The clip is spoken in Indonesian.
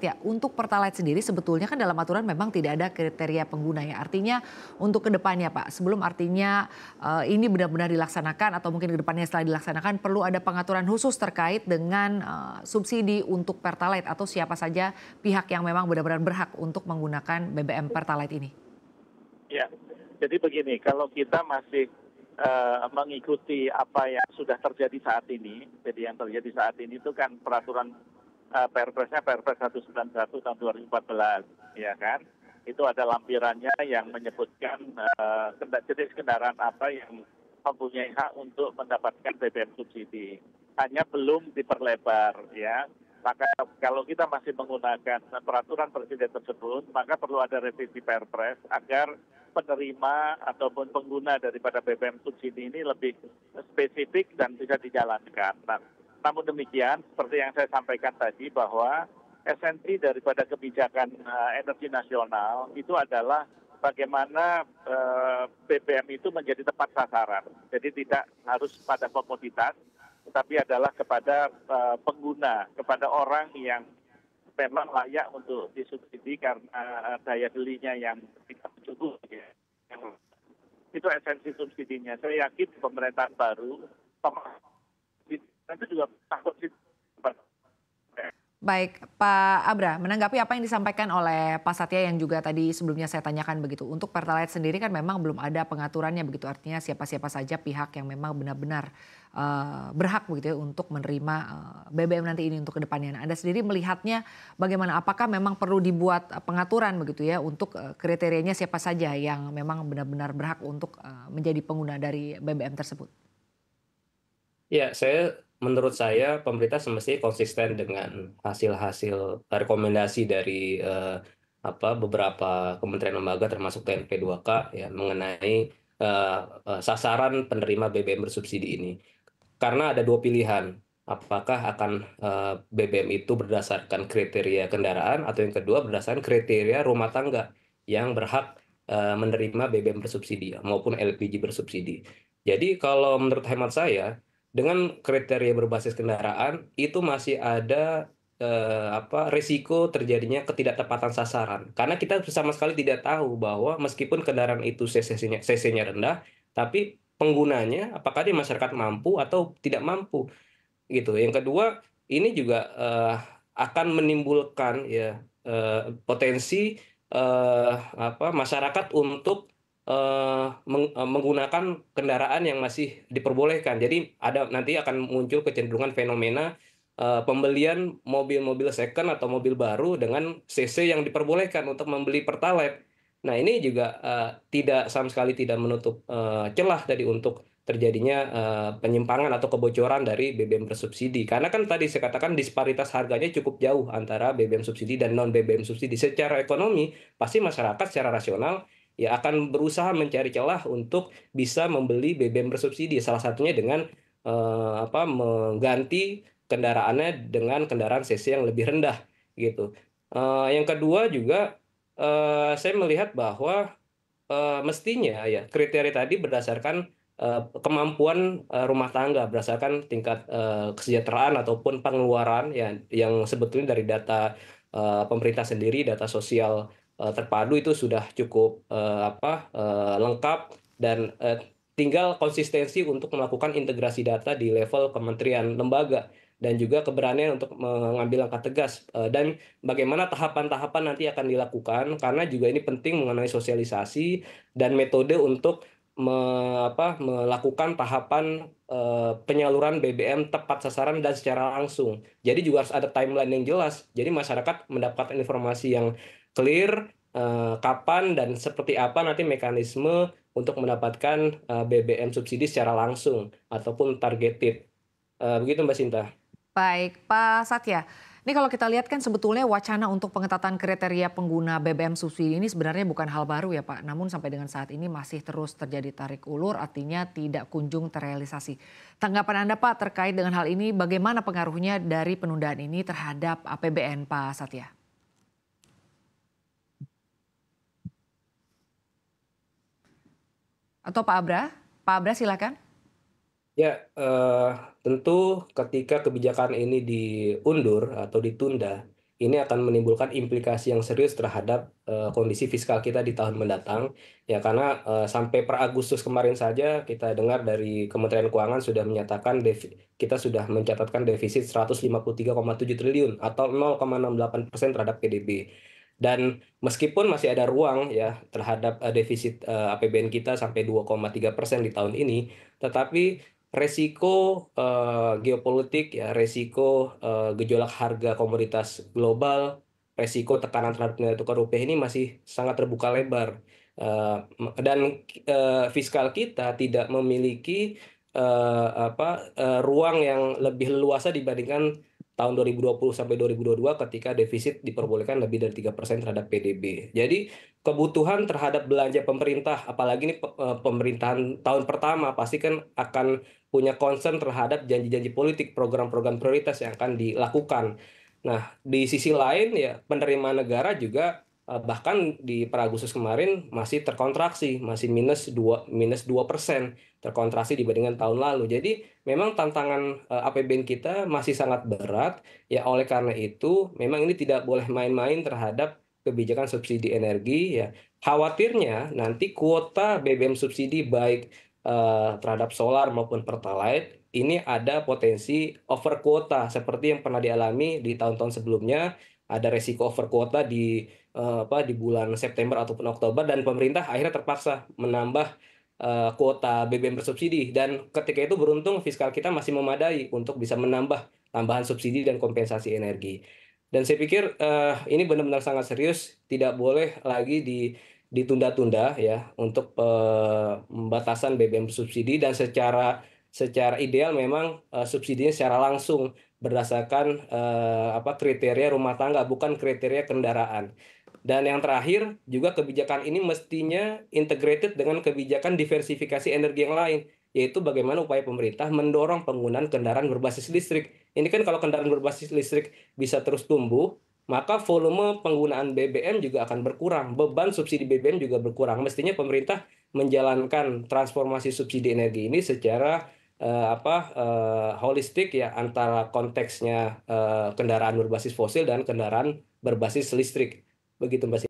Satya, untuk Pertalite sendiri sebetulnya kan dalam aturan memang tidak ada kriteria pengguna ya. Artinya untuk kedepannya Pak, sebelum artinya ini benar-benar dilaksanakan atau mungkin kedepannya setelah dilaksanakan perlu ada pengaturan khusus terkait dengan subsidi untuk Pertalite atau siapa saja pihak yang memang benar-benar berhak untuk menggunakan BBM Pertalite ini. Ya, jadi begini, kalau kita masih mengikuti apa yang sudah terjadi saat ini, jadi yang terjadi saat ini itu kan peraturan Perpresnya Perpres 191 tahun 2014, ya kan? Itu ada lampirannya yang menyebutkan jenis kendaraan apa yang mempunyai hak untuk mendapatkan BBM subsidi. Hanya belum diperlebar, ya. Maka kalau kita masih menggunakan peraturan presiden tersebut, maka perlu ada revisi Perpres agar penerima ataupun pengguna daripada BBM subsidi ini lebih spesifik dan bisa dijalankan. Nah, namun demikian, seperti yang saya sampaikan tadi bahwa esensi daripada kebijakan energi nasional itu adalah bagaimana BBM itu menjadi tepat sasaran. Jadi tidak harus pada komoditas, tetapi adalah kepada pengguna, kepada orang yang memang layak untuk disubsidi karena daya belinya yang tidak mencukupi. Itu esensi subsidinya. Saya yakin pemerintahan baru, itu juga takut sih. Baik, Pak Abra, menanggapi apa yang disampaikan oleh Pak Satya yang juga tadi sebelumnya saya tanyakan begitu. Untuk Pertalite sendiri kan memang belum ada pengaturannya begitu. Artinya siapa-siapa saja pihak yang memang benar-benar berhak begitu ya untuk menerima BBM nanti ini untuk kedepannya. Nah, Anda sendiri melihatnya bagaimana? Apakah memang perlu dibuat pengaturan begitu ya untuk kriterianya siapa saja yang memang benar-benar berhak untuk menjadi pengguna dari BBM tersebut? Ya, menurut saya pemerintah semestinya konsisten dengan hasil-hasil rekomendasi dari beberapa kementerian lembaga termasuk TNP2K ya mengenai sasaran penerima BBM bersubsidi ini. Karena ada dua pilihan, apakah akan BBM itu berdasarkan kriteria kendaraan atau yang kedua berdasarkan kriteria rumah tangga yang berhak menerima BBM bersubsidi maupun LPG bersubsidi. Jadi kalau menurut hemat saya, dengan kriteria berbasis kendaraan itu masih ada risiko terjadinya ketidaktepatan sasaran. Karena kita sama sekali tidak tahu bahwa meskipun kendaraan itu cc-nya rendah, tapi penggunanya apakah dia masyarakat mampu atau tidak mampu gitu. Yang kedua, ini juga akan menimbulkan ya potensi masyarakat untuk menggunakan kendaraan yang masih diperbolehkan. Jadi nanti akan muncul kecenderungan fenomena pembelian mobil-mobil second atau mobil baru dengan CC yang diperbolehkan untuk membeli Pertalite. Nah, ini juga tidak sama sekali tidak menutup celah tadi untuk terjadinya penyimpangan atau kebocoran dari BBM bersubsidi. Karena kan tadi saya katakan disparitas harganya cukup jauh antara BBM subsidi dan non BBM subsidi. Secara ekonomi pasti masyarakat secara rasional ya akan berusaha mencari celah untuk bisa membeli BBM bersubsidi. Salah satunya dengan mengganti kendaraannya dengan kendaraan CC yang lebih rendah gitu. Yang kedua juga saya melihat bahwa mestinya ya kriteria tadi berdasarkan kemampuan rumah tangga berdasarkan tingkat kesejahteraan ataupun pengeluaran ya yang sebetulnya dari data pemerintah sendiri, data sosial terpadu itu sudah cukup lengkap dan tinggal konsistensi untuk melakukan integrasi data di level kementerian lembaga dan juga keberanian untuk mengambil langkah tegas dan bagaimana tahapan-tahapan nanti akan dilakukan karena juga ini penting mengenai sosialisasi dan metode untuk melakukan tahapan penyaluran BBM tepat sasaran dan secara langsung. Jadi juga harus ada timeline yang jelas. Jadi masyarakat mendapatkan informasi yang clear kapan dan seperti apa nanti mekanisme untuk mendapatkan BBM subsidi secara langsung ataupun targeted. Begitu Mbak Sinta. Baik, Pak Satya. Ini kalau kita lihat kan sebetulnya wacana untuk pengetatan kriteria pengguna BBM subsidi ini sebenarnya bukan hal baru ya Pak. Namun sampai dengan saat ini masih terus terjadi tarik ulur artinya tidak kunjung terrealisasi. Tanggapan Anda Pak terkait dengan hal ini bagaimana pengaruhnya dari penundaan ini terhadap APBN Pak Satya? Atau Pak Abra? Pak Abra silakan. Ya, tentu ketika kebijakan ini diundur atau ditunda, ini akan menimbulkan implikasi yang serius terhadap kondisi fiskal kita di tahun mendatang. Ya, karena sampai per Agustus kemarin saja kita dengar dari Kementerian Keuangan sudah menyatakan kita sudah mencatatkan defisit 153,7 triliun atau 0,68% terhadap PDB. Dan meskipun masih ada ruang ya terhadap defisit APBN kita sampai 2,3% di tahun ini, tetapi resiko geopolitik ya, resiko gejolak harga komoditas global, resiko tekanan terhadap nilai tukar rupiah ini masih sangat terbuka lebar. Dan fiskal kita tidak memiliki ruang yang lebih luasa dibandingkan tahun 2020 sampai 2022 ketika defisit diperbolehkan lebih dari 3% terhadap PDB. Jadi kebutuhan terhadap belanja pemerintah, apalagi ini pemerintahan tahun pertama, pasti kan akan punya concern terhadap janji-janji politik, program-program prioritas yang akan dilakukan. Nah, di sisi lain ya penerimaan negara juga bahkan di per Agustus kemarin masih terkontraksi, masih minus 2% terkontraksi dibandingkan tahun lalu. Jadi memang tantangan APBN kita masih sangat berat. Ya oleh karena itu memang ini tidak boleh main-main terhadap kebijakan subsidi energi ya. Khawatirnya nanti kuota BBM subsidi baik terhadap solar maupun pertalite ini ada potensi over kuota seperti yang pernah dialami di tahun-tahun sebelumnya. Ada resiko over kuota di bulan September ataupun Oktober, dan pemerintah akhirnya terpaksa menambah kuota BBM bersubsidi, dan ketika itu beruntung fiskal kita masih memadai untuk bisa menambah tambahan subsidi dan kompensasi energi. Dan saya pikir ini benar-benar sangat serius, tidak boleh lagi ditunda-tunda ya untuk pembatasan BBM bersubsidi, dan secara ideal memang subsidinya secara langsung berdasarkan kriteria rumah tangga, bukan kriteria kendaraan. Dan yang terakhir, juga kebijakan ini mestinya integrated dengan kebijakan diversifikasi energi yang lain, yaitu bagaimana upaya pemerintah mendorong penggunaan kendaraan berbasis listrik. Ini kan kalau kendaraan berbasis listrik bisa terus tumbuh, maka volume penggunaan BBM juga akan berkurang, beban subsidi BBM juga berkurang. Mestinya pemerintah menjalankan transformasi subsidi energi ini secara holistik ya, antara konteksnya kendaraan berbasis fosil dan kendaraan berbasis listrik. Begitu Mbak